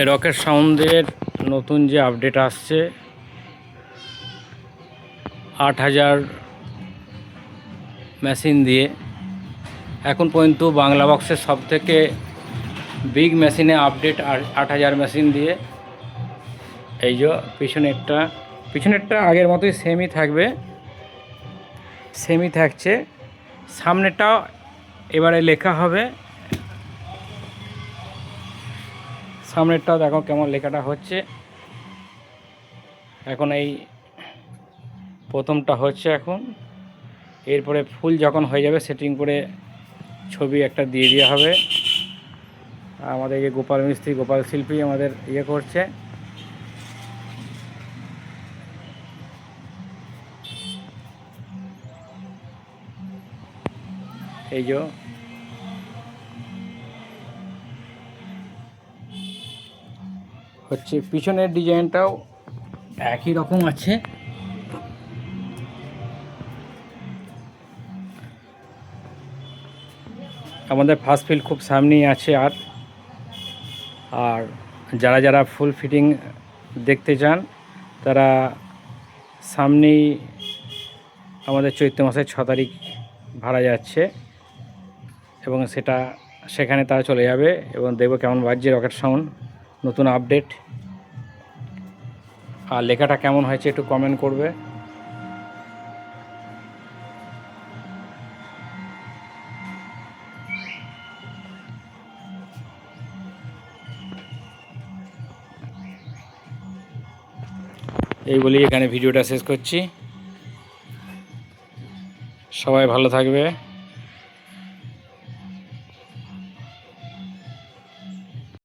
Rocket সাউন্ডের নতুন যে আপডেট আসছে 8000 মেশিন দিয়ে এখন পর্যন্ত বাংলা বক্সের সবথেকে বিগ মেশিনে আপডেট 8000 মেশিন দিয়ে। এই যে পিছনেরটা আগের মতোই সেমই থাকছে। সামনেটাও এবারে লেখা হবে, সামনেরটাও দেখো কেমন লেখাটা হচ্ছে। এখন এই প্রথমটা হচ্ছে, এখন এরপরে ফুল যখন হয়ে যাবে সেটিং করে ছবি একটা দিয়ে দেওয়া হবে। আমাদের এই গোপাল মিস্ত্রি, গোপাল শিল্পী আমাদের করছে। এই যে হচ্ছে, পিছনের ডিজাইনটাও একই রকম আছে। আমাদের ফার্স্ট ফিল্ড খুব সামনেই আছে। আর যারা ফুল ফিটিং দেখতে চান তারা সামনেই আমাদের চৈত্র মাসের 6 তারিখ ভাড়া যাচ্ছে এবং সেখানে তারা চলে যাবে এবং দেখবো কেমন বাজছে রকেট সাউন্ড নতুন আপডেট। আর লেখাটা কেমন হয়েছে একটু কমেন্ট করবে। এই বলি এখানে ভিডিওটা শেষ করছি। সবাই ভালো থাকবে।